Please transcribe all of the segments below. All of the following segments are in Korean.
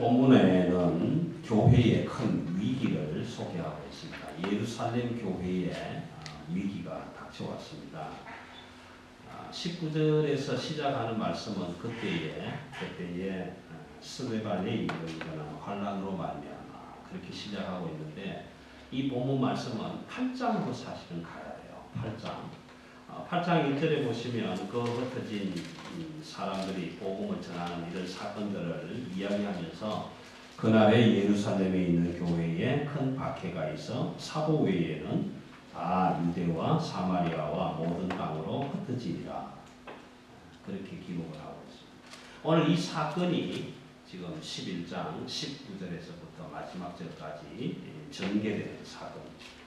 본문에는 교회의 큰 위기를 소개하고 있습니다. 예루살렘 교회의 위기가 닥쳐왔습니다. 19절에서 시작하는 말씀은 그때에 스데반에 일어나는 환란으로 말미암아 그렇게 시작하고 있는데, 이 본문 말씀은 8장으로 사실은 가야 돼요. 8장 1절에 보시면 그 흩어진 사람들이 복음을 전하는 이런 사건들을 이야기하면서 그날에 예루살렘에 있는 교회에 큰 박해가 있어 사도 외에는 다 유대와 사마리아와 모든 땅으로 흩어지리라, 그렇게 기록을 하고 있습니다. 오늘 이 사건이 지금 11장 19절에서부터 마지막 절까지 전개되는 사건입니다.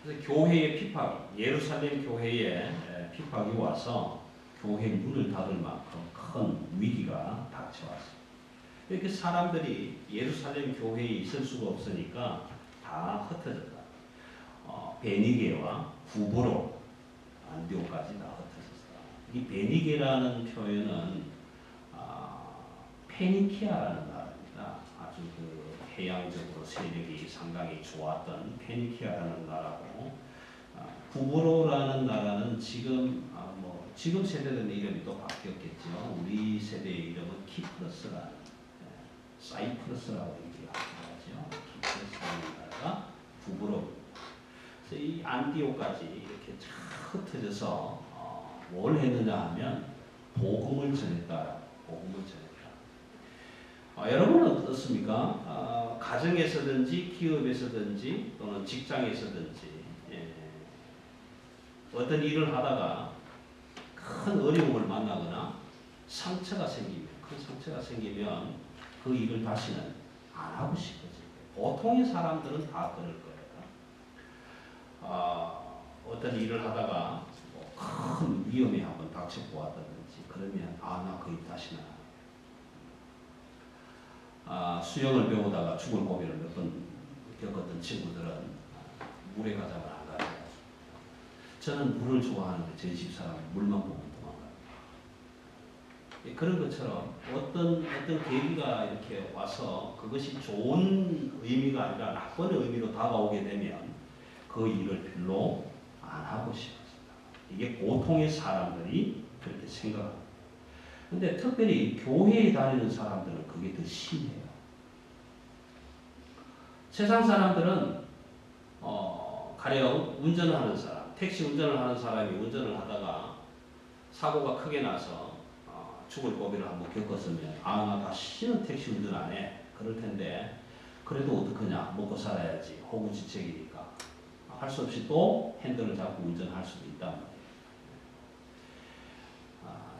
그래서 교회의 핍박, 예루살렘 교회에 핍박이 와서 교회 문을 닫을 만큼 큰 위기가 닥쳐왔습니다. 이렇게 사람들이 예루살렘 교회에 있을 수가 없으니까 다 흩어졌다. 베니게와 구브로, 안디옥까지 다 흩어졌다. 이 베니게라는 표현은 페니키아라는 나라입니다. 아주 그 해양적으로 세력이 상당히 좋았던 페니키아라는 나라고, 구브로라는 나라는 지금 세대는 이름이 또 바뀌었겠죠. 우리 세대의 이름은 키프러스라는, 사이프러스라고 얘기하죠. 키프러스라는 나라가 구브로입니다. 그래서 이 안디옥까지 이렇게 쫙 흩어져서 뭘 했느냐 하면 복음을 전했다. 복음을 전했다. 여러분은 어떻습니까? 가정에서든지 기업에서든지 또는 직장에서든지 어떤 일을 하다가 큰 어려움을 만나거나 상처가 생기면 그 일을 다시는 안 하고 싶어져요. 보통의 사람들은 다 그럴 거예요. 어떤 일을 하다가 큰 위험에 한번 닥쳐보았다든지 그러면 나 그 일 다시는 수영을 배우다가 죽을 고비를 몇 번 겪었던 친구들은 물에 가자면 안 가요. 저는 물을 좋아하는데 저희 집 사람은 물만 보면 도망가요. 그런 것처럼 어떤 계기가 이렇게 와서 그것이 좋은 의미가 아니라 나쁜 의미로 다가오게 되면 그 일을 별로 안 하고 싶어집니다. 이게 보통의 사람들이 그렇게 생각합니다. 근데 특별히 교회에 다니는 사람들은 그게 더 심해요. 세상 사람들은 가령 운전하는 사람, 택시 운전을 하는 사람이 운전을 하다가 사고가 크게 나서 죽을 고비를 한번 겪었으면 나 다시는 택시 운전 안 해. 그럴 텐데 그래도 어떡하냐, 먹고 살아야지, 호구지책이니까 할 수 없이 또 핸들을 잡고 운전할 수도 있단 말이에요.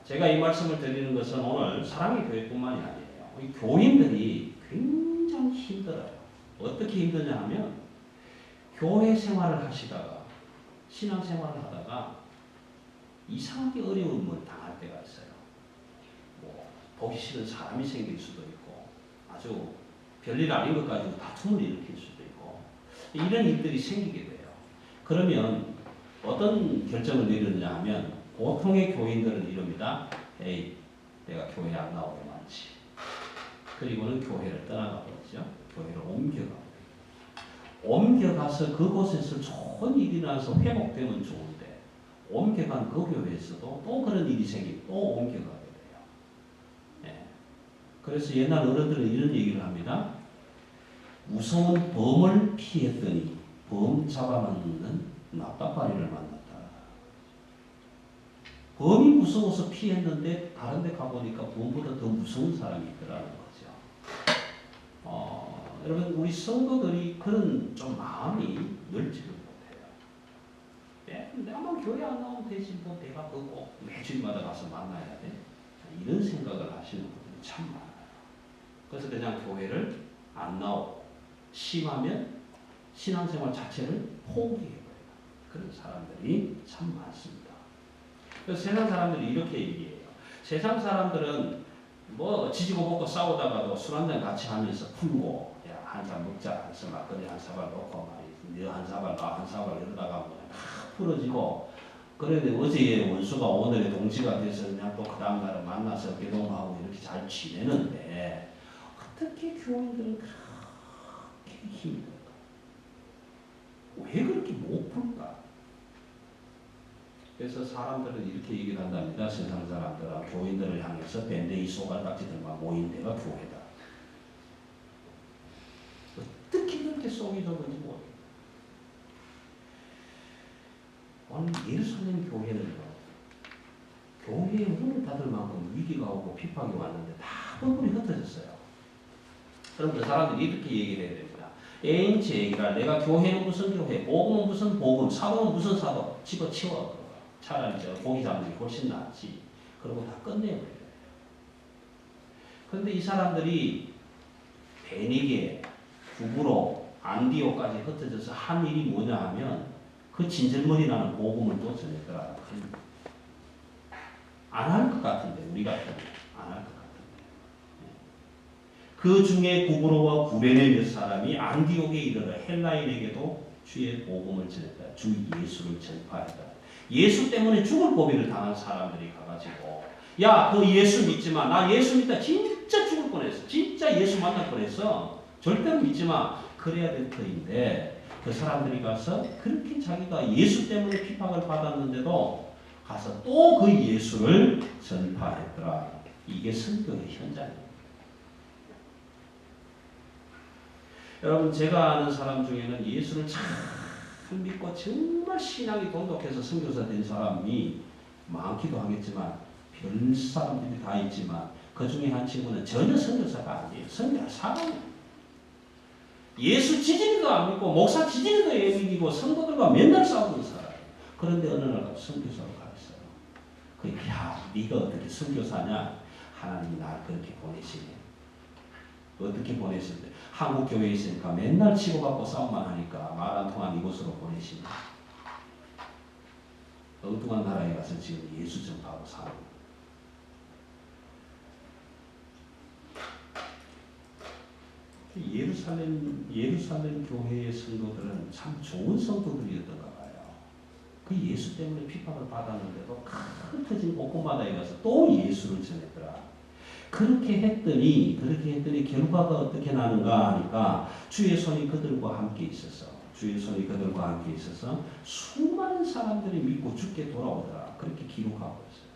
제가 이 말씀을 드리는 것은 오늘 사랑의 교회뿐만이 아니에요. 이 교인들이 굉장히 힘들어요. 어떻게 힘드냐 하면 교회 생활을 하시다가 신앙 생활을 하다가 이상하게 어려움을 당할 때가 있어요. 보기 싫은 사람이 생길 수도 있고 아주 별일 아닌 것 가지고 다툼을 일으킬 수도 있고 이런 일들이 생기게 돼요. 그러면 어떤 결정을 내리느냐 하면 보통의 교인들은 이럽니다. 내가 교회 안 나오게 많지. 그리고는 교회를 떠나가 버리죠. 교회를 옮겨가서 그곳에서 좋은 일이 나서 회복되면 좋은데 옮겨간 그 교회에서도 또 그런 일이 생기고 또 옮겨가게 돼요. 그래서 옛날 어른들은 이런 얘기를 합니다. 무서운 범을 피했더니 범 잡아먹는 납작바리를 만났다. 범이 무서워서 피했는데 다른 데 가보니까 범보다 더 무서운 사람이 있더라는 거죠. 여러분, 우리 성도들이 그런 좀 마음이 넓지를 못해요. 내가 교회 안 나오면 되지, 내가 꼭 매주일마다 가서 만나야 돼? 이런 생각을 하시는 분들이 참 많아요. 그래서 그냥 교회를 안 나오고 심하면 신앙생활 자체를 포기해버려요. 그런 사람들이 참 많습니다. 그래서 세상 사람들이 이렇게 얘기해요. 세상 사람들은 지지고 볶고 싸우다가도 술 한잔 같이 하면서 풀고 한 잔 먹자 해서 막걸리 한 사발 넣고 너 한 사발 나 한 사발 이러다가 풀어지고, 그런데 어제의 원수가 오늘의 동지가 돼서 그냥 또 그 다음날에 만나서 개동하고 이렇게 잘 지내는데 어떻게 교인들은 그렇게 힘들까? 왜 그렇게 못 풀까? 그래서 사람들은 이렇게 얘기를 한답니다. 세상 사람들은 교인들을 향해서 밴댕이 소갈딱지들만 모인 데가 교회다. 어떻게 그렇게 속이 좁은지 모르겠어요. 오늘 예루살렘 교회는요, 교회에 문을 닫을 만큼 위기가 오고 핍박이 왔는데 다 건물이 흩어졌어요. 그럼 그 사람들이 이렇게 얘기를 해야 됩니다. A인치 A가 내가 교회는 무슨 교회, 복음은 무슨 복음, 사도는 무슨 사도, 집어치워. 차라리 저 고기 잡는 게 훨씬 낫지. 그러고 다 끝내버려요. 그런데 이 사람들이 베니게, 구브로, 안디오까지 흩어져서 한 일이 뭐냐 하면 그 진절머리 나는 복음을 또 전했더라. 안 할 것 같은데, 우리 같으면 안 할 것 같은데. 그 중에 구브로와 구레네 몇 사람이 안디옥에 이르러 헬라인에게도 주의 복음을 전했다. 주 예수를 전파했다. 예수 때문에 죽을 고비를 당한 사람들이 가가지고, 야, 그 예수 믿지 마. 나 예수 믿다 진짜 죽을 뻔했어. 진짜 예수 만날 뻔했어. 절대로 믿지 마. 그래야 될 터인데, 그 사람들이 가서 그렇게 자기가 예수 때문에 핍박을 받았는데도 가서 또 그 예수를 전파했더라. 이게 선교의 현장입니다. 여러분, 제가 아는 사람 중에는 예수를 참 믿고 정말 신앙이 돈독해서 선교사 된 사람이 많기도 하겠지만 별 사람들이 다 있지만 그 중에 한 친구는 전혀 선교사가 아니에요. 선교할 사람이에요. 예수 지지리도 안 믿고 목사 지지리도 안 믿고 성도들과 맨날 싸우는 사람이에요. 그런데 어느 날 선교사로 가있어요. 야, 네가 어떻게 선교사냐? 하나님이 나를 그렇게 보내시네. 어떻게 보내시는데? 한국 교회에 있으니까 맨날 치고받고 싸움만 하니까 말 안 통한 이곳으로 보내시네. 엉뚱한 나라에 가서 지금 예수 전파하고 사는 거예요. 예루살렘 교회의 성도들은 참 좋은 성도들이었던가 봐요. 그 예수 때문에 핍박을 받았는데도 흩어진 곳곳마다에 가서 또 예수를 전했더라. 그렇게 했더니 결과가 어떻게 나는가 하니까 주의 손이 그들과 함께 있어서 수많은 사람들이 믿고 죽게 돌아오더라. 그렇게 기록하고 있어요.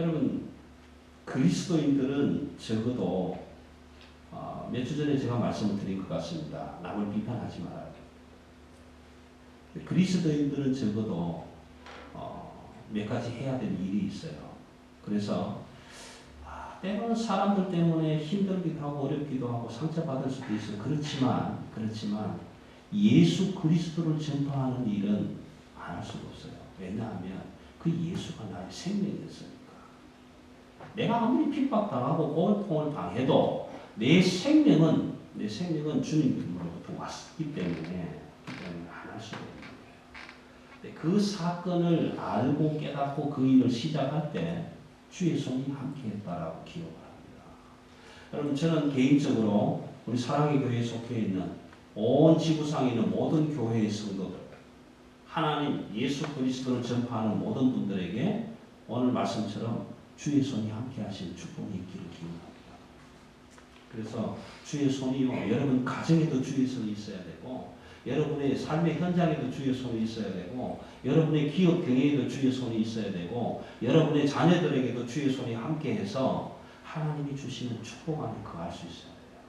여러분, 그리스도인들은 적어도 몇 주 전에 제가 말씀을 드린 것 같습니다. 남을 비판하지 말아요. 그리스도인들은 적어도 몇 가지 해야 될 일이 있어요. 그래서 때로는 사람들 때문에 힘들기도 하고 어렵기도 하고 상처받을 수도 있어요. 그렇지만 예수 그리스도를 전파하는 일은 안 할 수가 없어요. 왜냐하면 그 예수가 나의 생명이었으니까. 내가 아무리 핍박당하고 고통을 당해도 내 생명은 주님 이름으로부터 왔기 때문에 안 할 수가 없는 거예요. 그 사건을 알고 깨닫고 그 일을 시작할 때 주의 손이 함께했다라고 기억을 합니다. 여러분, 저는 개인적으로 우리 사랑의 교회에 속해 있는 온 지구상에 있는 모든 교회의 성도들, 하나님 예수 그리스도를 전파하는 모든 분들에게 오늘 말씀처럼 주의 손이 함께하신 축복이 있기를 기원합니다. 그래서 주의 손이요, 여러분 가정에도 주의 손이 있어야 되고, 여러분의 삶의 현장에도 주의 손이 있어야 되고, 여러분의 기업 경영에도 주의 손이 있어야 되고, 여러분의 자녀들에게도 주의 손이 함께해서 하나님이 주시는 축복 안에 거할 수 있어야 돼요.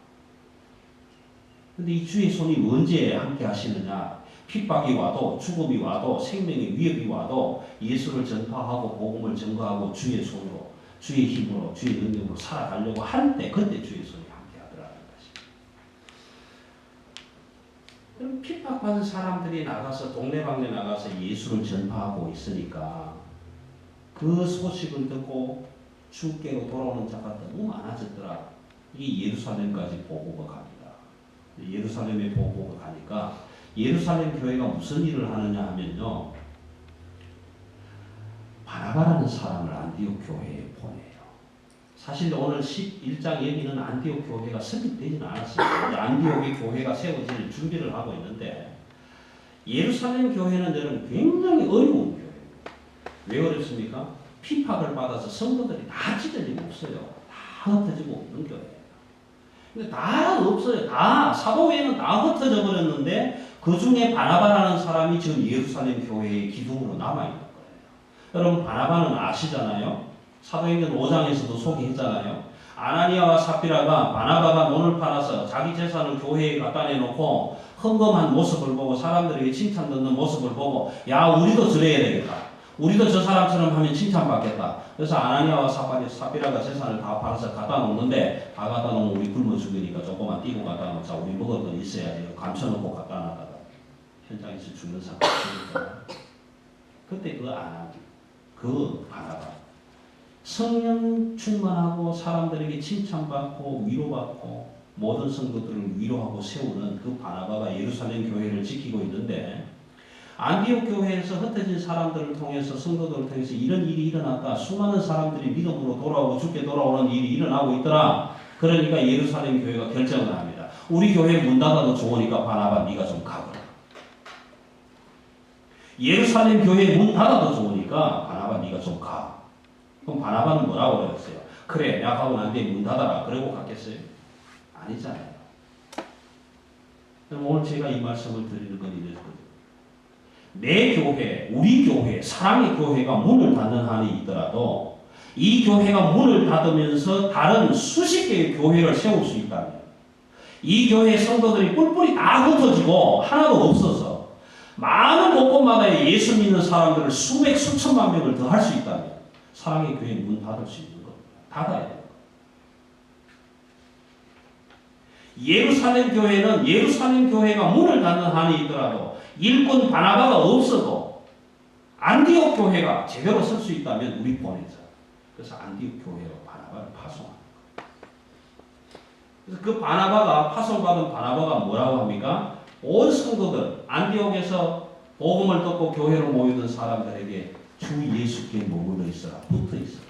그런데 이 주의 손이 언제 함께 하시느냐? 핍박이 와도, 죽음이 와도, 생명의 위협이 와도 예수를 전파하고 복음을 전가하고 주의 손으로, 주의 힘으로, 주의 능력으로 살아가려고 할 때, 그때 주의 손이 그럼 핍박받은 사람들이 나가서 동네방네 나가서 예수를 전파하고 있으니까 그 소식을 듣고 주께로 돌아오는 자가 너무 많아졌더라. 이게 예루살렘까지 보고가 갑니다. 예루살렘에 보고가 가니까 예루살렘 교회가 무슨 일을 하느냐 하면요, 바나바라는 사람을 안디옥 교회에 보내요. 사실 오늘 11장 얘기는 안디옥 교회가 설립되지는 않았습니다. 안디옥의 교회가 세워질 준비를 하고 있는데, 예루살렘 교회는 여러분 굉장히 어려운 교회입니다. 왜 어렵습니까? 핍박을 받아서 성도들이 다 찢어지고 없어요. 다 흩어지고 없는 교회예요. 근데 다 없어요. 다 사도회는 다 흩어져 버렸는데 그 중에 바나바라는 사람이 지금 예루살렘 교회의 기둥으로 남아있는 거예요. 여러분 바나바는 아시잖아요. 사도행전 5장에서도 소개했잖아요. 아나니아와 삽비라가 바나바가 돈을 팔아서 자기 재산을 교회에 갖다 내놓고 헌금한 모습을 보고 사람들에게 칭찬 듣는 모습을 보고 야 우리도 저래야 되겠다. 우리도 저 사람처럼 하면 칭찬받겠다. 그래서 아나니아와 삽비라가 재산을 다 팔아서 갖다 놓는데 다 갖다 놓으면 우리 굶어 죽으니까 조금만 띄고 갖다 놓자. 우리 먹을 건 있어야지. 감춰놓고 갖다 놨다가 현장에서 죽는 사람이 있으니까 그때 그 아나니 그 바나바 성령 충만하고 사람들에게 칭찬받고 위로받고 모든 성도들을 위로하고 세우는 그 바나바가 예루살렘 교회를 지키고 있는데 안디옥 교회에서 흩어진 사람들을 통해서 성도들을 통해서 이런 일이 일어났다. 수많은 사람들이 믿음으로 돌아오고 죽게 돌아오는 일이 일어나고 있더라. 그러니까 예루살렘 교회가 결정을 합니다. 우리 교회 문 닫아도 좋으니까 바나바 네가 좀 가거라. 예루살렘 교회 문 닫아도 좋으니까 바나바 네가 좀 가. 그럼 바나바는 뭐라고 그랬어요? 그래 내가 가고 난 뒤에 문 닫아라. 그러고 갔겠어요? 아니잖아요. 그럼 오늘 제가 이 말씀을 드리는 건 이랬거든요. 내 교회, 우리 교회, 사랑의 교회가 문을 닫는 한이 있더라도 이 교회가 문을 닫으면서 다른 수십 개의 교회를 세울 수 있다면 이 교회 성도들이 뿔뿔이 다 흩어지고 하나도 없어서 많은 곳곳마다 예수 믿는 사람들을 수백 수천만 명을 더 할 수 있다면 사랑의 교회 문 닫을 수 있는 겁니다. 닫아야 돼요. 예루살렘 교회는 예루살렘 교회가 문을 닫는 한이 있더라도 일꾼 바나바가 없어도 안디옥 교회가 제대로 설 수 있다면 우리 보내자. 그래서 안디옥 교회로 바나바를 파송합니다. 그래서 그 바나바가 파송받은 바나바가 뭐라고 합니까? 온 성도들 안디옥에서 복음을 듣고 교회로 모이던 사람들에게 주 예수께 머물러 있어라. 붙어 있어라.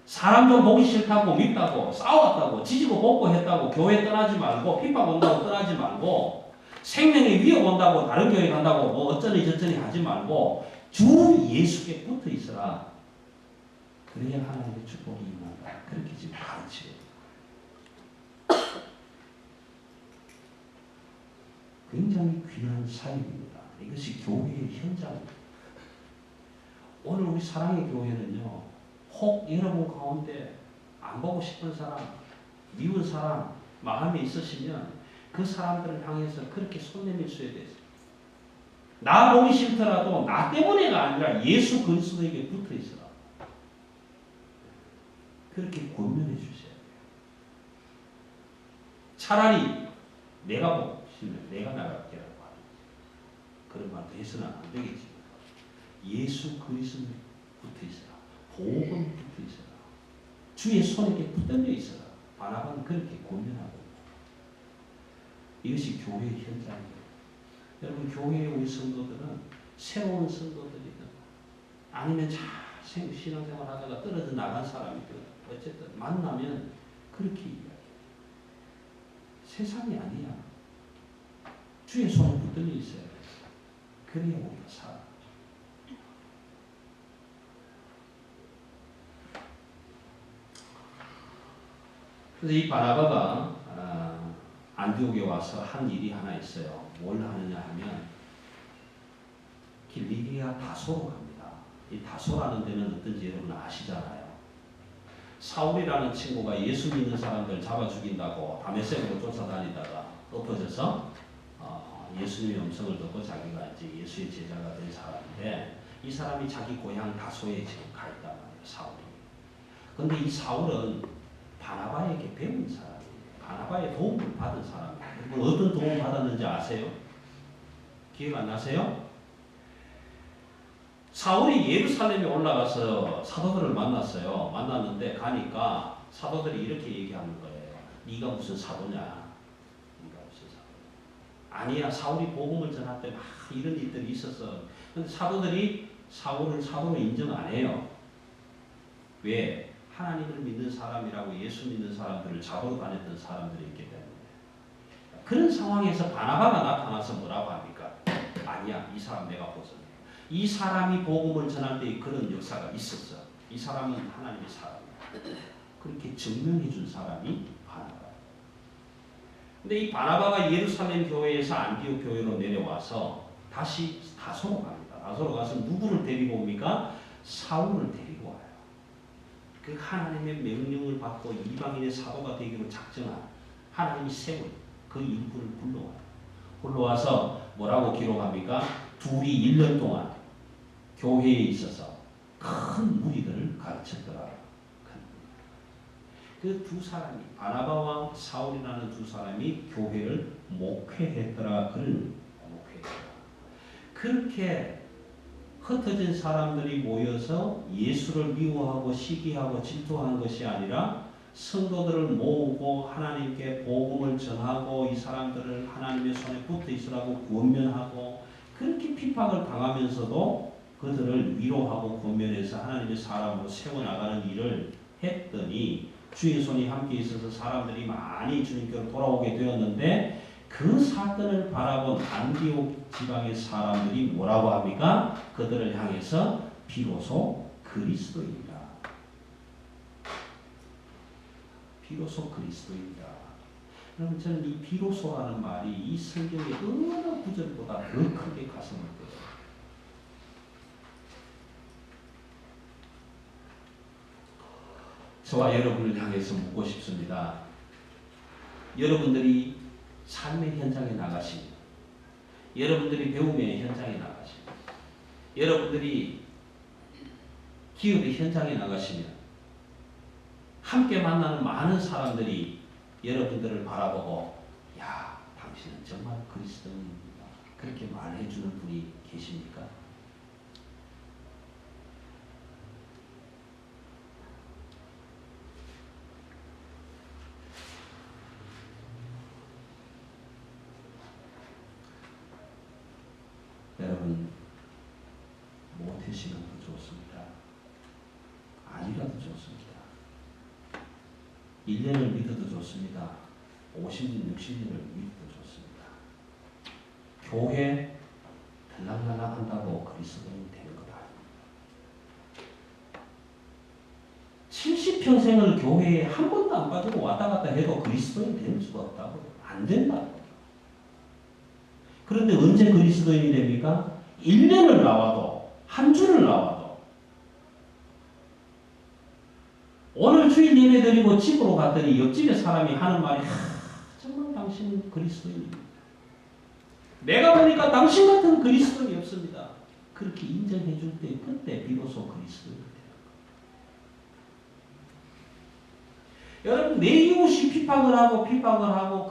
사람 좀 보기 싫다고 밉다고 싸웠다고 지지고 볶고 했다고 교회 떠나지 말고 핍박 온다고 떠나지 말고 생명의 위협 온다고 다른 교회 간다고 뭐 어쩌니 저쩌니 하지 말고 주 예수께 붙어 있어라. 그래야 하나님의 축복이 임한다. 그렇게 지금 가르치고 굉장히 귀한 사역입니다. 이것이 교회의 현장입니다. 오늘 우리 사랑의 교회는요. 혹 여러분 가운데 안 보고 싶은 사람, 미운 사람 마음에 있으시면 그 사람들을 향해서 그렇게 손 내밀어야 돼요. 나 보기 싫더라도 나 때문에가 아니라 예수 그리스도에게 붙어 있어라. 그렇게 권면해 주셔야 돼요. 차라리 내가 보고 싶으면 내가 나갈게라고 하는 그런 말도 해서는 안 되겠지. 예수 그리스도에 붙어 있어라. 복음 붙어 있어라. 주의 손에 붙들려 있어라. 바나바는 그렇게 권면하고 이것이 교회의 현장이에요. 여러분 교회의 우리 성도들은 새로운 성도들이든 아니면 잘 신앙생활 하다가 떨어져 나간 사람이든 어쨌든 만나면 그렇게 이야기해요. 세상이 아니야. 주의 손에 붙들려 있어야 돼. 그래야 우리가 살아. 그래서 이 바나바가 안디옥에 와서 한 일이 하나 있어요. 뭘 하느냐 하면 길리기아 다소로 갑니다. 이 다소라는 데는 어떤지 여러분 아시잖아요. 사울이라는 친구가 예수 믿는 사람들 잡아 죽인다고 다메섹으로 쫓아다니다가 엎어져서 예수님의 음성을 듣고 자기가 이제 예수의 제자가 된 사람인데 이 사람이 자기 고향 다소에 지금 가 있단 말이에요. 사울이. 근데 이 사울은 바나바에게 배운 사람이에요. 바나바의 도움을 받은 사람이에요. 어떤 도움을 받았는지 아세요? 기억 안 나세요? 사울이 예루살렘에 올라가서 사도들을 만났어요. 만났는데 가니까 사도들이 이렇게 얘기하는 거예요. 네가 무슨 사도냐? 네가 무슨 사도냐? 아니야. 사울이 복음을 전할 때 막 이런 일들이 있었어. 근데 사도들이 사울을 사도로 인정 안 해요. 왜? 하나님을 믿는 사람이라고 예수 믿는 사람들을 잡으러 다녔던 사람들이 있기 때문에. 그런 상황에서 바나바가 나타나서 뭐라고 합니까? 아니야. 이 사람 내가 보잖아. 이 사람이 복음을 전할 때 그런 역사가 있었어. 이 사람은 하나님의 사람이다. 그렇게 증명해 준 사람이 바나바예요. 근데 이 바나바가 예루살렘 교회에서 안디옥 교회로 내려와서 다시 다소로 갑니다. 다소로 가서 누구를 데리고 옵니까? 사울을 데리고 와요. 그 하나님의 명령을 받고 이방인의 사도가 되기로 작정한 하나님이 세운 그 일꾼을 불러와요. 불러와서 뭐라고 기록합니까? 둘이 1년 동안 교회에 있어서 큰 무리들을 가르쳤더라. 그 두 사람이 바나바와 사울이라는 두 사람이 교회를 목회했더라. 그런 목회했더라. 그렇게 흩어진 사람들이 모여서 예수를 미워하고 시기하고 질투한 것이 아니라 성도들을 모으고 하나님께 복음을 전하고 이 사람들을 하나님의 손에 붙어 있으라고 권면하고 그렇게 핍박을 당하면서도 그들을 위로하고 권면해서 하나님의 사람으로 세워나가는 일을 했더니 주의 손이 함께 있어서 사람들이 많이 주님께로 돌아오게 되었는데 그 사건을 바라본 안디옥 지방의 사람들이 뭐라고 합니까? 그들을 향해서 비로소 그리스도인이다. 비로소 그리스도인이다. 여러분 저는 이 비로소라는 말이 이 성경의 어느 구절보다 더 크게 가슴을 떼요. 저와 여러분을 향해서 묻고 싶습니다. 여러분들이 삶의 현장에 나가시면, 여러분들이 배움의 현장에 나가시면, 여러분들이 기업의 현장에 나가시면 함께 만나는 많은 사람들이 여러분들을 바라보고 야, 당신은 정말 그리스도인입니다. 그렇게 말해주는 분이 계십니까? 여러분 못하시는 도 좋습니다. 아니라도 좋습니다. 1년을 믿어도 좋습니다. 50년, 60년을 믿어도 좋습니다. 교회 들락날락 한다고 그리스도인 되는 것 아닙니다. 70평생을 교회에 한 번도 안 빠지고 왔다 갔다 해도 그리스도인 될 수가 없다고요. 안 된다고요. 그런데 언제 그리스도인이 됩니까? 1년을 나와도, 한 주를 나와도, 오늘 주일 예배 드리고 집으로 갔더니 옆집에 사람이 하는 말이 정말 당신은 그리스도인입니다. 내가 보니까 당신 같은 그리스도인이 없습니다. 그렇게 인정해 줄 때 그때 비로소 그리스도인이 돼요. 여러분 내 이웃이 핍박을 하고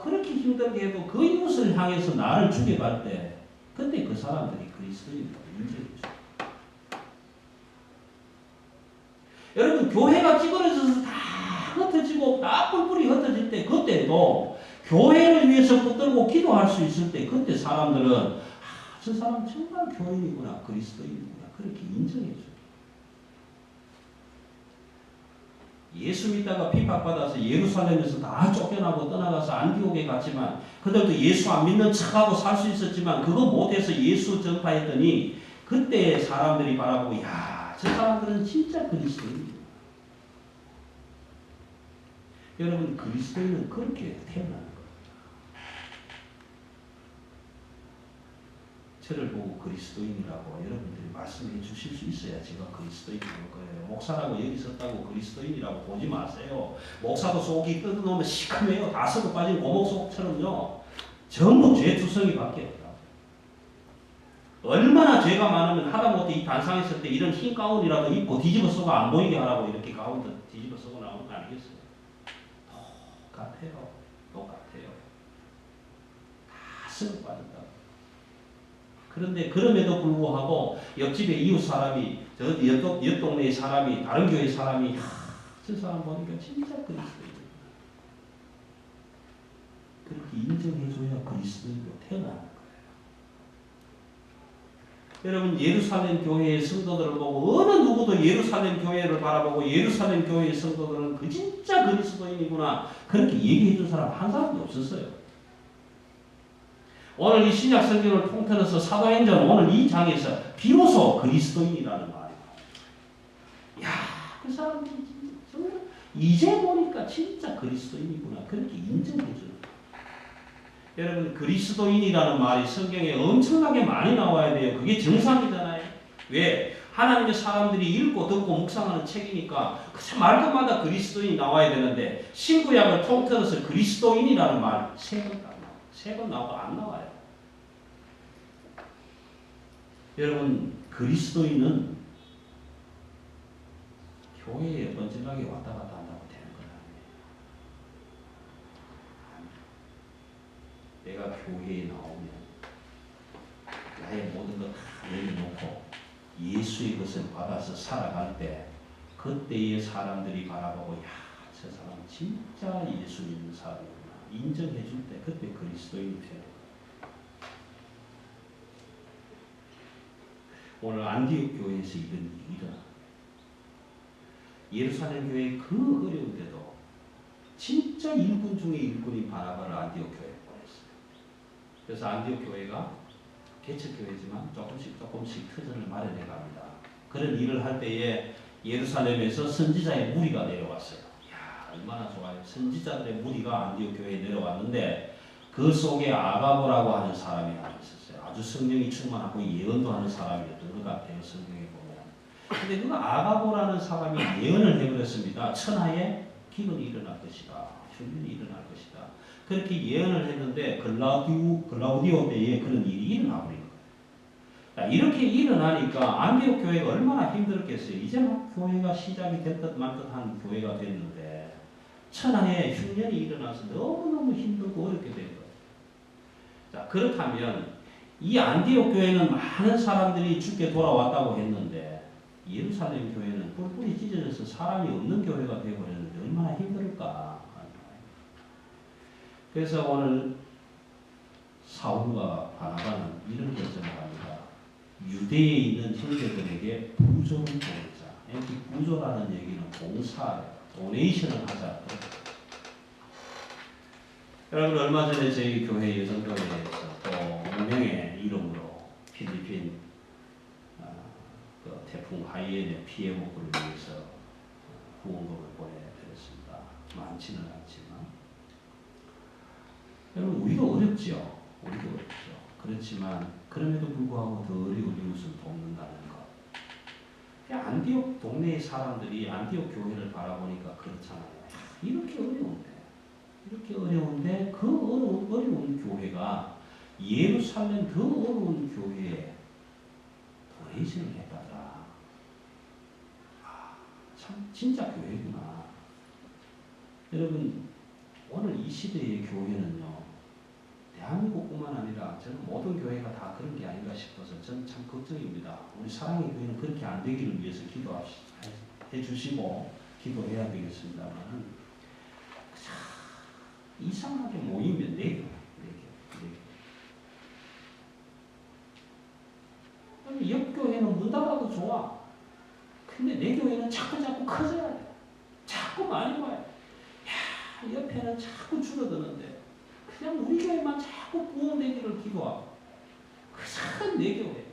그렇게 힘들게 해도 그 이웃을 향해서 나를 죽여갈 때 그때 그 사람들이 그리스도인이라고 인정해 줘요. 여러분 교회가 찌그러져서 다 흩어지고 다 뿔뿔이 흩어질 때 그때도 교회를 위해서 붙들고 기도할 수 있을 때 그때 사람들은 저 사람 정말 교인이구나 그리스도인이구나 그렇게 인정해 줘요. 예수 믿다가 핍박받아서 예루살렘에서 다 쫓겨나고 떠나가서 안디옥에 갔지만 그들도 예수 안 믿는 척하고 살 수 있었지만 그거 못해서 예수 전파했더니 그때 사람들이 바라보고 야 저 사람들은 진짜 그리스도인이에요. 여러분 그리스도인은 그렇게 태어나는 거예요. 저를 보고 그리스도인이라고 여러분들이 말씀해 주실 수 있어야 제가 그리스도인인 거예요. 목사라고 여기 있었다고 그리스도인이라고 보지 마세요. 목사도 속이 뜯어놓으면 시커매요. 다 썩어 빠진 고목 속처럼요. 전부 죄 투성이 밖에 없다. 얼마나 죄가 많으면 하다못해 이 단상에 있을 때 이런 흰 가운이라도 입고 뒤집어 쓰고 안 보이게 하라고 이렇게 가운데 뒤집어 쓰고 나오는 거 아니겠어요? 똑같아요. 똑같아요. 다 썩어 빠졌다. 그런데 그럼에도 불구하고 옆집에 이웃 사람이 저 옆 동네의 사람이 다른 교회 사람이 저 사람 보니까 진짜 그리스도인이야. 그렇게 인정해줘야 그리스도인으로 태어나는 거예요. 여러분 예루살렘 교회의 성도들을 보고 어느 누구도 예루살렘 교회를 바라보고 예루살렘 교회의 성도들은 그 진짜 그리스도인이구나 그렇게 얘기해준 사람 한 사람도 없었어요. 오늘 이 신약 성경을 통틀어서 사도행전 오늘 이 장에서 비로소 그리스도인이라는 말이에요. 야 그 사람들이 정말 이제 보니까 진짜 그리스도인이구나. 그렇게 인정해주는. 여러분 그리스도인이라는 말이 성경에 엄청나게 많이 나와야 돼요. 그게 정상이잖아요. 왜? 하나님의 사람들이 읽고 듣고 묵상하는 책이니까 그 말끝마다 그리스도인이 나와야 되는데 신구약을 통틀어서 그리스도인이라는 말 세 번 나와도 안 나와요. 여러분 그리스도인은 교회에 번질나게 왔다 갔다 한다고 되는 건 아니에요. 내가 교회에 나오면 나의 모든 것 다 내려놓고 예수의 것을 받아서 살아갈 때 그때의 사람들이 바라보고 야, 저 사람 진짜 예수 믿는 사람이구나 인정해 줄 때 그때 그리스도인이 되는 거예요. 오늘 안디옥 교회에서 이런 일이 일어나. 예루살렘 교회 그 어려운데도 진짜 일꾼 중에 일꾼인 바나바를 안디옥 교회에 보냈어요. 그래서 안디옥 교회가 개척교회지만 조금씩 터전을 마련해 갑니다. 그런 일을 할 때에 예루살렘에서 선지자의 무리가 내려왔어요. 이야, 얼마나 좋아요. 선지자들의 무리가 안디옥 교회에 내려왔는데 그 속에 아가보라고 하는 사람이 하나 있었어요. 아주 성령이 충만하고 예언도 하는 사람이었던 것 같아요. 성경에 보면. 근데 그 아가보라는 사람이 예언을 해버렸습니다. 천하에 기근이 일어날 것이다. 흉년이 일어날 것이다. 그렇게 예언을 했는데 글라우디오 때에 그런 일이 일어나버린 거예요. 이렇게 일어나니까 안디옥 교회가 얼마나 힘들었겠어요. 이제 막 교회가 시작이 됐듯 말듯한 교회가 됐는데 천하에 흉년이 일어나서 너무너무 힘들고 어렵게 된 거예요. 자, 그렇다면 이 안디옥 교회는 많은 사람들이 죽게 돌아왔다고 했는데 예루살렘 교회는 뿔뿔이 찢어져서 사람이 없는 교회가 되어버렸는데 얼마나 힘들까. 그래서 오늘 사울과 바나바는 이런 결정을 합니다. 유대에 있는 형제들에게 부조를 보내자. 여기 부조라는 얘기는 봉사, 도네이션을 하자. 여러분 얼마 전에 저희 교회 여성교회에서 또 운명의 이름으로 필리핀 그 태풍 하이엔의 피해 복구를 위해서 후원금을 보내드렸습니다. 많지는 않지만 여러분 우리도 어렵죠. 우리도 어렵죠. 그렇지만 그럼에도 불구하고 더 어려운 이웃을 돕는다는 것. 안디옥 동네의 사람들이 안디옥 교회를 바라보니까 그렇잖아요. 이렇게 어려운데 그 어려운 교회가 예루살렘 그 어려운 교회에 도네이션을 해달라. 참 진짜 교회구나. 여러분 오늘 이 시대의 교회는요. 대한민국뿐만 아니라 저는 모든 교회가 다 그런 게 아닌가 싶어서 저는 참 걱정입니다. 우리 사랑의 교회는 그렇게 안 되기를 위해서 기도해 주시고 기도해야 되겠습니다만 이상하게 모이면 네 개. 옆 교회는 문 닫아도 좋아. 근데 내 교회는 자꾸 커져야 돼. 자꾸 많이 와요. 야, 옆에는 자꾸 줄어드는데 그냥 우리 교회만 자꾸 부흥되기를 기도하고 그 사람 내 교회.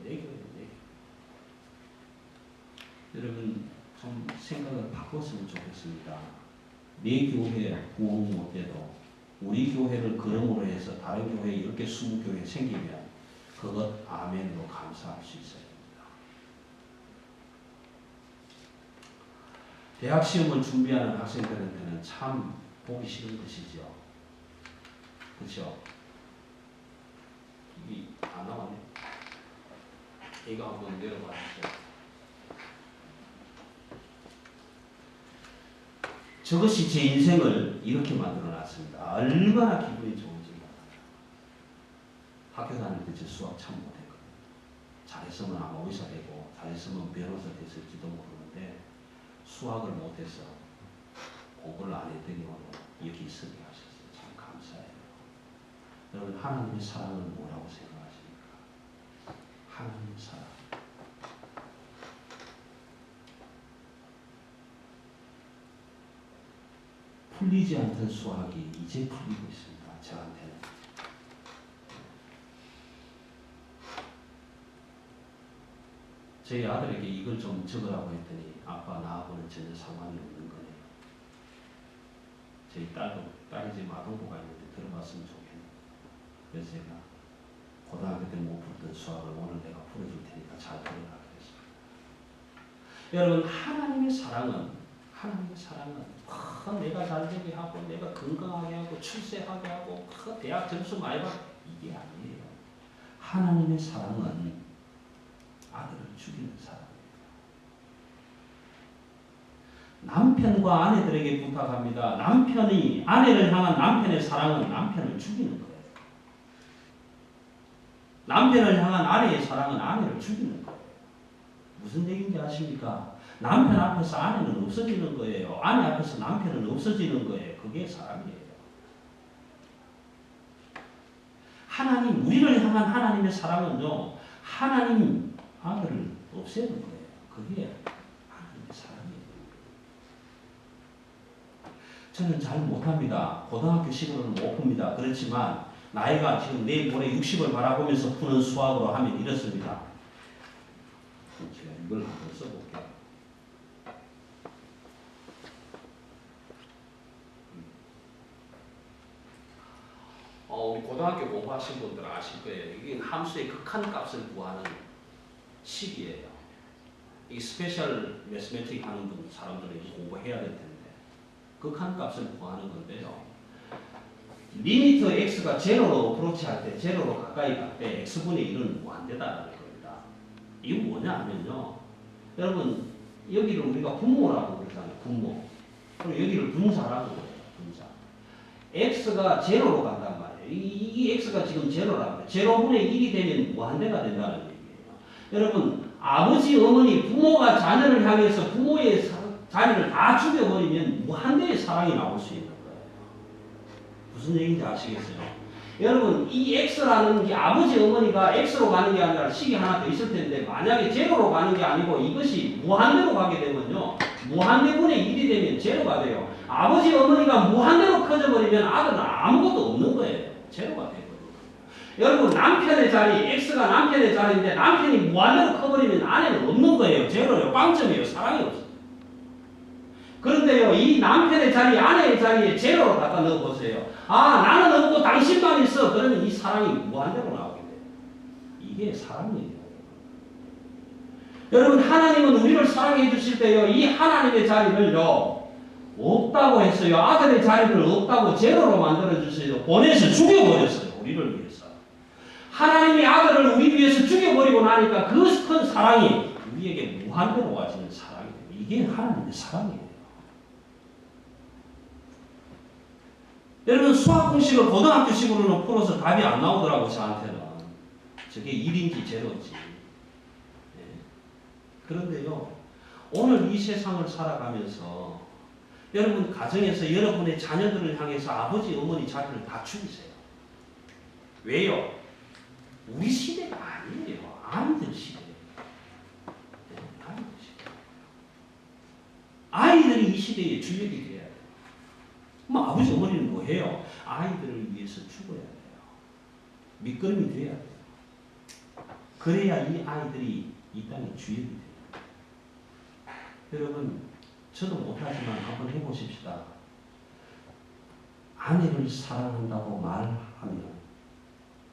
여러분 좀 생각을 바꿨으면 좋겠습니다. 내 교회 부흥 못해도 우리 교회를 그럼으로 해서 다른 교회 10개, 20교회 생기면 그것 아멘으로 감사할 수 있어야 됩니다. 대학 시험을 준비하는 학생들한테는 참 보기 싫은 것이죠. 그렇죠? 이게 안 나왔네. 이거 한번 내려봐 주세요. 저것이 제 인생을 이렇게 만들어 놨습니다. 얼마나 기분이 좋은지 몰라요. 학교 다닐 때 제 수학 참 못했거든요. 잘했으면 아마 의사 되고 잘했으면 변호사 됐을지도 모르는데 수학을 못해서 공부를 안 했더니 오늘 여기 있으게 하셨어요. 참 감사해요. 여러분 하나님의 사랑은 뭐라고 생각하십니까? 하나님의 사랑. 풀리지 않던 수학이 이제 풀리고 있습니다. 저한테는. 저희 아들에게 이걸 좀 적으라고 했더니 아빠 나하고는 전혀 상관이 없는 거네. 저희 딸이 지금 아동부가 있는데 들어봤으면 좋겠네. 그래서 제가 고등학교 때 못 풀던 수학을 오늘 내가 풀어줄 테니까 잘 들어라 그랬어요. 여러분 하나님의 사랑은 내가 잘되게 하고 내가 건강하게 하고 출세하게 하고 대학 점수 많이 받고 이게 아니에요. 하나님의 사랑은 아들을 죽이는 사랑이에요. 남편과 아내들에게 부탁합니다. 남편이 아내를 향한 남편의 사랑은 남편을 죽이는 거예요. 남편을 향한 아내의 사랑은 아내를 죽이는 거예요. 무슨 얘기인지 아십니까? 남편 앞에서 아내는 없어지는 거예요. 아내 앞에서 남편은 없어지는 거예요. 그게 사랑이에요. 하나님, 우리를 향한 하나님의 사랑은요, 하나님 아들을 없애는 거예요. 그게 하나님의 사랑이에요. 저는 잘 못합니다. 고등학교 식으로는 못 풉니다. 그렇지만 나이가 지금 내일 모레 60을 바라보면서 푸는 수학으로 하면 이렇습니다. 제가 이걸 한번 써볼게요. 우리 고등학교 공부하신 분들 아실 거예요. 이게 함수의 극한값을 구하는 식이에요. 이 스페셜 매스매틱 하는 사람들이 공부해야 될 텐데 극한값을 구하는 건데요. 리미트 x가 제로로 어프로치할 때, 제로로 가까이 갈 때 x분의 1은 무한대다라는 겁니다. 이게 뭐냐 하면요. 여러분 여기를 우리가 분모라고 그러잖아요. 분모. 그리고 여기를 분사라고 그래요. 분사. x가 제로로 간단 말이에요. 이 x가 지금 제로라고 해요. 제로분의 1이 되면 무한대가 된다는 얘기예요. 여러분 아버지, 어머니, 부모가 자녀를 향해서 부모의 자녀를 다 죽여버리면 무한대의 사랑이 나올 수 있는 거예요. 무슨 얘기인지 아시겠어요? 여러분 이 x라는 게 아버지, 어머니가 x로 가는 게 아니라 식이 하나 더 있을 텐데 만약에 제로로 가는 게 아니고 이것이 무한대로 가게 되면요. 무한대분의 1이 되면 제로가 돼요. 아버지, 어머니가 무한대로 커져버리면 아들은 아무것도 없는 거예요. 제로가 돼버려요. 여러분 남편의 자리, x가 남편의 자리인데 남편이 무한대로 커버리면 아내는 없는 거예요. 제로예요. 빵점이에요. 사랑이 없어요. 그런데요, 이 남편의 자리, 아내의 자리에 제로로 갖다 넣어보세요. 아, 나는 없고 당신만 있어. 그러면 이 사랑이 무한대로 나오게 돼요. 이게 사랑이에요. 여러분, 하나님은 우리를 사랑해 주실 때요, 이 하나님의 자리를요, 없다고 했어요. 아들의 자리를 없다고 제로로 만들어주세요. 보내서 죽여버렸어요. 우리를 위해서. 하나님이 아들을 우리 위해서 죽여버리고 나니까 그 큰 사랑이 우리에게 무한대로 와지는 사랑이에요. 이게 하나님의 사랑이에요. 여러분 수학 공식을 고등학교식으로는 풀어서 답이 안 나오더라고 저한테는. 저게 1인지 제로인지. 네. 그런데요. 오늘 이 세상을 살아가면서 여러분 가정에서 여러분의 자녀들을 향해서 아버지, 어머니 자리를 다 죽이세요. 왜요? 우리 시대가 아니에요. 아이들 시대예요. 네, 아이들 시대. 아이들이 이 시대의 주역이 돼야 돼요. 뭐 아버지, 어머니는 뭐 해요? 아이들을 위해서 죽어야 돼요. 밑거름이 돼야 돼요. 그래야 이 아이들이 이 땅의 주역이 돼요. 여러분, 저도 못하지만 한번 해보십시다. 아내를 사랑한다고 말하면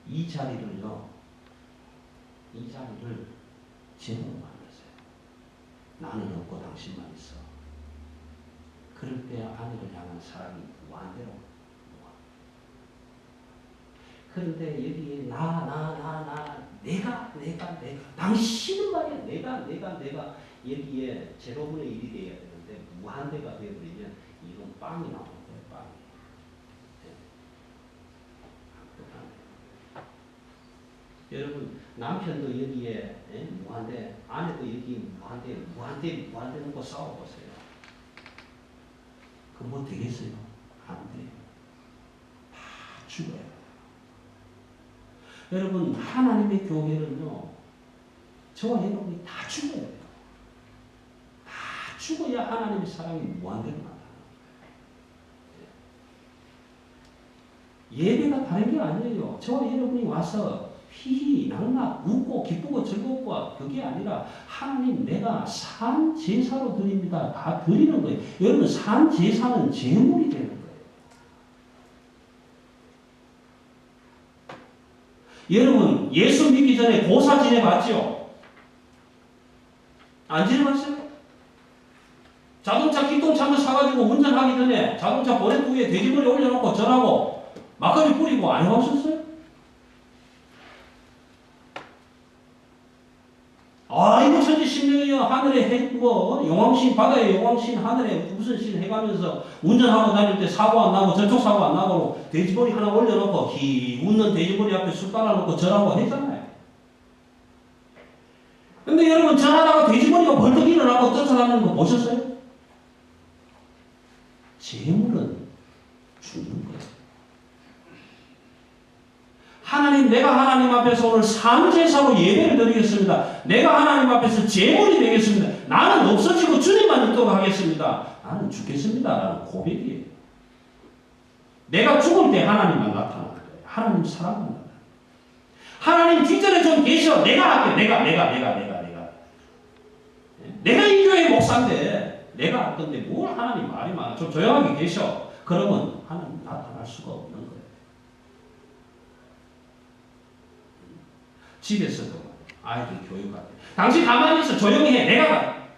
이 자리를요, 이 자리를 제대로 만드세요. 나는 없고 당신만 있어. 그럴 때 아내를 향한 사랑이 무한대로. 그런데 여기에 내가 당신은 말이야 내가 여기에 제로분의 1이 돼야 되는데 무한대가 되어버리면 이건 빵이 나오는 거예요. 빵이. 네. 여러분 남편도 여기에 무한대, 아내도 여기 무한대 놓고 싸워보세요. 그럼 뭐 되겠어요? 안 돼요. 다 죽어요. 여러분 하나님의 교회는요, 저와 여러분이 다 죽어야 돼요. 다 죽어야 하나님의 사랑이 무한대로 나타나요. 예배가 다른 게 아니에요. 저와 여러분이 와서 희희낙낙 웃고 기쁘고 즐겁고 그게 아니라 하나님 내가 산 제사로 드립니다. 다 드리는 거예요. 여러분 산 제사는 제물이 되는 거예요. 여러분 예수 믿기 전에 고사 지내봤죠? 안 지내봤어요? 자동차 기똥차 한번 사가지고 운전하기 전에 자동차 보넷 위에 돼지머리 올려놓고 전하고 막걸리 뿌리고 안 해봤었어요? 아이고 천지신명이여 하늘에 용왕신 바다에 용왕신 하늘에 무슨 신 해가면서 운전하고 다닐 때 사고 안 나고 저쪽 사고 안 나고 돼지머리 하나 올려놓고 웃는 돼지머리 앞에 술 따라놓고 전하고 했잖아요. 근데 여러분 전하다가 돼지머리가 벌떡 일어나고 쫓아다니는 거 보셨어요? 재물은 죽는 거예요. 하나님, 내가 하나님 앞에서 오늘 산제사로 예배를 드리겠습니다. 내가 하나님 앞에서 제물이 되겠습니다. 나는 없어지고 주님만 있도록 하겠습니다. 나는 죽겠습니다. 라는 고백이에요. 내가 죽을 때 하나님만 나타나는 거예요. 하나님 사랑합니다. 하나님 뒷전에 좀 계셔. 내가 할게. 내가 이 교회 목사인데 내가 할 건데 뭘 하나님 말이 많아. 좀 조용하게 계셔. 그러면 하나님 나타날 수가 없는 거예요. 집에서도 아이들 교육할 때 당신 가만히 있어. 조용히 해. 내가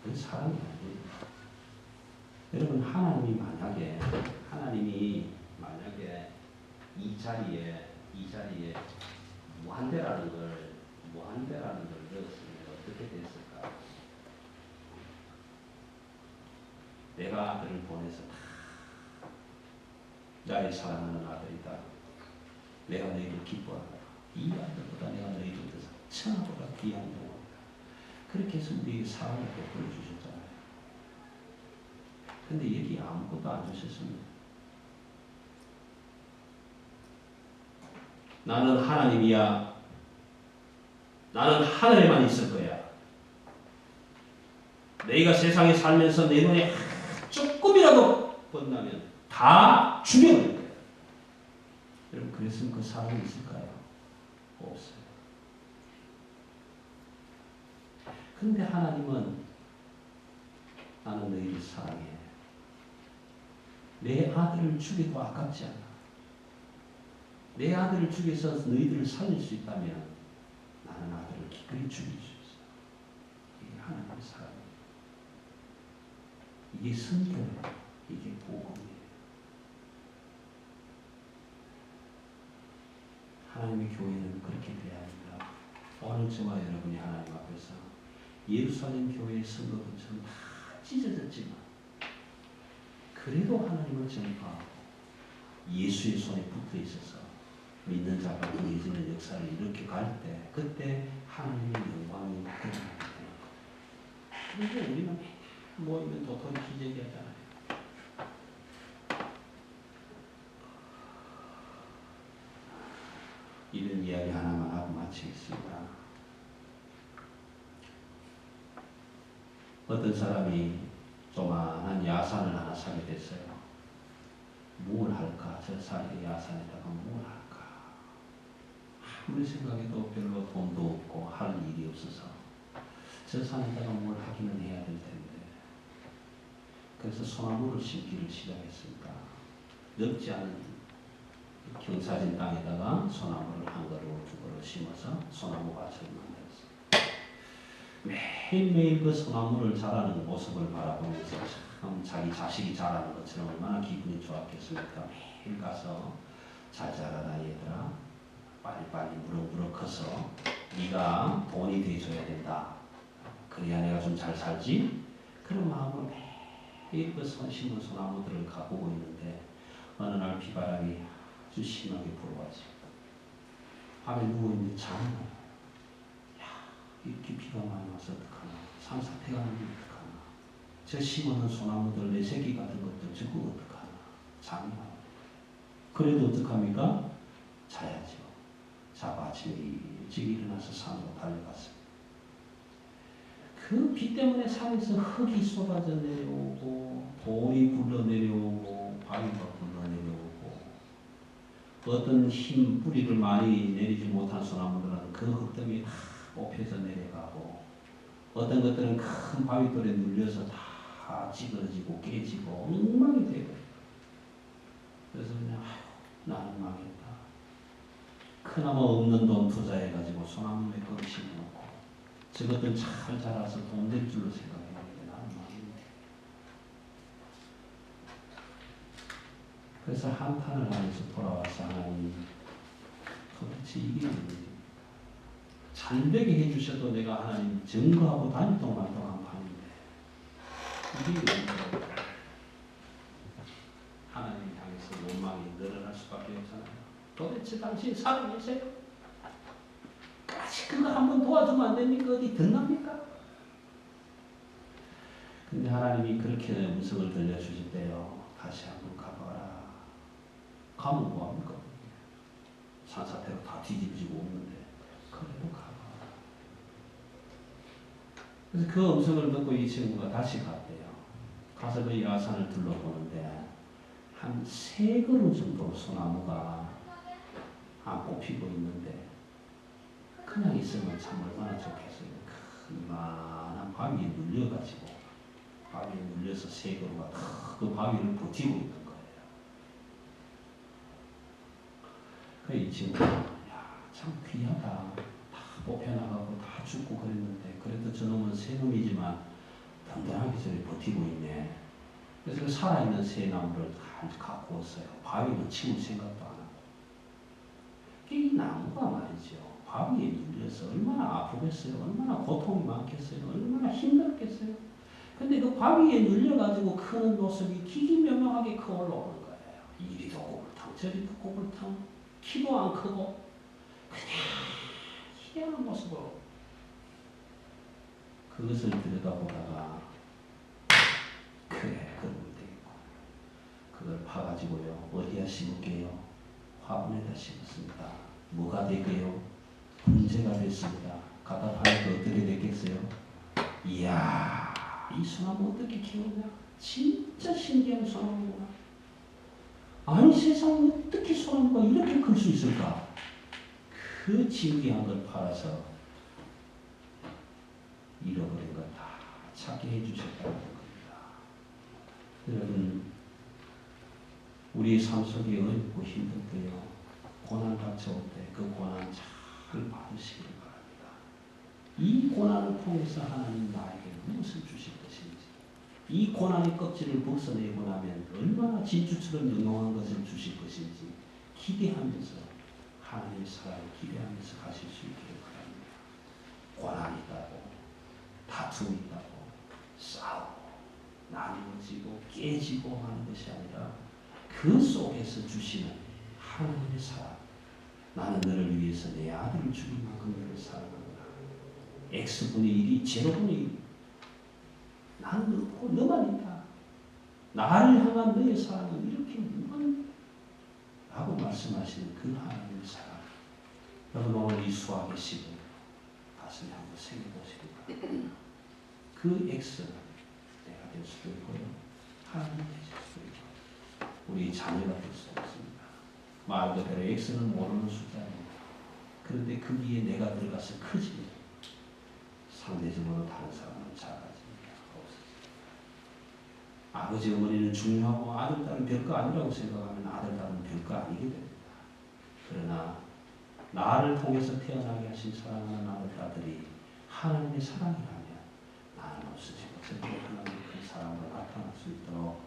그건 사랑이 아니에요. 여러분 하나님이 만약에 이 자리에 무한대라는 걸 넣었으면 어떻게 됐을까? 내가 아들을 보내서 나의 사랑하는 아들이다. 내가 너희를 기뻐하다. 이 아들보다 내가 너희를 더 천하보다 귀한 영혼이다. 그렇게 해서 우리에게 사랑을 베풀어 주셨잖아요. 근데 여기 아무것도 안 주셨습니다. 나는 하나님이야. 나는 하늘에만 있을 거야. 너희가 세상에 살면서 내 눈에 조금이라도 번나면 다 죽여버릴 거예요. 여러분 그랬으면 그 사람이 있을까요? 없어요. 그런데 하나님은 나는 너희를 사랑해. 내 아들을 죽여도 아깝지 않아. 내 아들을 죽여서 너희들을 살릴 수 있다면 나는 아들을 기꺼이 죽일 수 있어. 이게 하나님의 사랑이에요. 이게 성경이에요. 이게 복음이에요. 하나님의 교회는 그렇게 돼야 합니다. 오늘 저와 여러분이 하나님 앞에서 예루살렘 교회의 성도들처럼 다 찢어졌지만 그래도 하나님을 전파하고 예수의 손에 붙어 있어서 믿는 자가 구해지는 역사를 이렇게 갈 때 그때 하나님의 영광이 드러나게 되는 거예요. 그런데 우리는 모이면 도토리 기저귀 하잖아요. 이런 이야기 하나만 하고 마치겠습니다. 어떤 사람이 조만한 야산을 하나 사게 됐어요. 뭘 할까? 저 산의 야산에다가 뭘 할까? 아무리 생각해도 별로 돈도 없고 할 일이 없어서 저 산에다가 뭘 하기는 해야 될 텐데 그래서 소나무를 심기를 시작했습니다. 넓지 않은 경사진 땅에다가 소나무를 한 그루 두 그루 심어서 소나무 밭을 만들었어요. 매일매일 그 소나무를 자라는 모습을 바라보면서 참 자기 자식이 자라는 것처럼 얼마나 기분이 좋았겠습니까? 매일 가서 잘 자라라 얘들아. 빨리빨리 무럭무럭 커서 네가 돈이 돼줘야 된다. 그래야 내가 좀 잘 살지? 그런 마음으로 매일 그 심은 소나무들을 가꾸고 있는데 어느 날 비바람이 아주 심하게 불어왔지. 밤에 누워있는데 잠이 나요. 야, 이렇게 비가 많이 와서 어떡하나. 산사태가 나면 어떡하나. 저 심어놓은 소나무들, 내 새끼 같은 것들 저거 어떡하나. 잠이 나요. 그래도 어떡합니까? 자야죠. 자고 아침에 일찍 일어나서 산으로 달려갔습니다. 그 비 때문에 산에서 흙이 쏟아져 내려오고 돌이 굴러 내려오고 바위가 굴러 내려오고 어떤 힘 뿌리를 많이 내리지 못한 소나무들은 그 흙덩이에 다 뽑혀서 내려가고 어떤 것들은 큰 바위돌에 눌려서 다 찌그러지고 깨지고 엉망이 되고 그래서 그냥 나는 망했다. 그나마 없는 돈 투자해가지고 소나무에 껌 심어놓고 저것들 잘 자라서 돈 될 줄로 생각했는데 나는 망했네. 그래서 한탄을 하면서 돌아와서 하나님 도대체 이게 뭐지? 잘되게 해주셔도 내가 하나님 증거하고 다닐 동안 하는데 이게 뭔가 하나님 향해서 원망이 늘어날 수밖에 없잖아요. 도대체 당신 살아계세요? 아직 그거 한번 도와주면 안 됩니까? 어디 듣납니까? 근데 하나님이 그렇게 음성을 들려주실 때요. 다시 한번 가봐라. 가면 뭐합니까? 산사태가 다 뒤집지고 없는데 그래도 가봐라. 그래서 그 음성을 듣고 이 친구가 다시 갔대요. 가서 그 야산을 둘러보는데 한 3그루 정도 소나무가 안 뽑히고 있는데 그냥 있으면 참 얼마나 좋겠어요. 큰 이만한 바위에 눌려가지고 바위에 눌려서 3그루가 그 바위를 버티고 있는 거예요. 그 이 친구가 참 귀하다. 다 뽑혀나가고 다 죽고 그랬는데 그래도 저놈은 새놈이지만 단단하게 저리 버티고 있네. 그래서 그 살아있는 새나무를 다 갖고 왔어요. 바위는 치울 생각도 안 하고. 이 나무가 말이죠. 바위에 눌려서 얼마나 아프겠어요. 얼마나 고통이 많겠어요. 얼마나 힘들겠어요. 근데 그 바위에 눌려가지고 크는 모습이 기기묘묘하게 커 올라오는 거예요. 이리도 꼬불탕 저리도 꼬불탕 키도 안 크고 그냥 희한한 모습으로 그것을 들여다보다가 그래 그러면 되겠고 그걸 파가지고요. 어디다 심을게요? 화분에다 심었습니다. 뭐가 되게요? 문제가 됐습니다. 갖다 파니까 어떻게 됐겠어요? 이야 이 소나무 어떻게 키우냐? 진짜 신기한 소나무구나. 아니 세상에 어떻게 소나무가 이렇게 클 수 있을까? 그 신기한 걸 팔아서 잃어버린 걸 다 찾게 해주셨다는 겁니다. 여러분 우리 삶 속에 어렵고 힘들 때요. 고난 닥쳐올 때 그 고난 잘 받으시길 바랍니다. 이 고난을 통해서 하나님 나에게 무엇을 주실 것인지 이 고난의 껍질을 벗어내고 나면 얼마나 진주처럼 영롱한 것을 주실 것인지 기대하면서 하나님의 사랑을 기대하면서 가실 수 있기를 바랍니다. 고난이 있다고 다툼이 있다고 싸우고 나누어지고 깨지고 하는 것이 아니라 그 속에서 주시는 하나님의 사랑. 나는 너를 위해서 내 아들을 죽인 만큼 너를 사랑한다. X분의 1이 제로분의 1. 나는 너만 있다. 나를 향한 너의 사랑은 이렇게 무한 라고 말씀하시는 그 하나님의 사랑. 여러분 오늘 이 수학의 시간 가슴에 한번 새겨보시기 바랍니다. 그 X는 내가 될 수도 있고요. 하나님 되실 수도 있고 우리 자녀가 될 수도 있습니다. 말 그대로 X는 모르는 숫자입니다. 그런데 그 위에 내가 들어가서 커집니다. 상대적으로 다른 사람은 작아집니다. 없어집니다. 아버지 어머니는 중요하고 아들 딸은 별거 아니라고 생각하면 아들 딸은 별거 아니게 됩니다. 그러나 나를 통해서 태어나게 하신 사랑하는 아들 딸들이 하나님의 사랑이라면 나는 없어지고 저들이 하나님의 그 사랑으로 나타날 수 있도록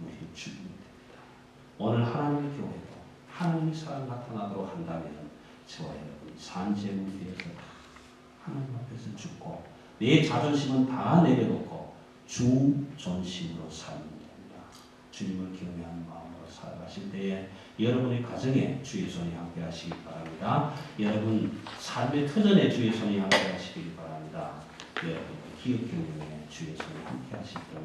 우리는 주님이 됩니다. 오늘 하나님의 교회도 하나님의 사랑 나타나도록 한다면 저와 여러분이 산재물이 되어서 다 하나님 앞에서 죽고 내 자존심은 다 내려놓고 주 존심으로 살면 됩니다. 주님을 경외하는 마음으로 살아가실 때에 여러분의 가정에 주의 손이 함께 하시기 바랍니다. 여러분 삶의 터전에 주의 손이 함께 하시기 바랍니다. 여러분 기업 경영에 주의 손이 함께 하시기를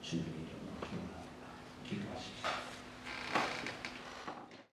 주님의 이름으로 기원합니다. 기도하십시오.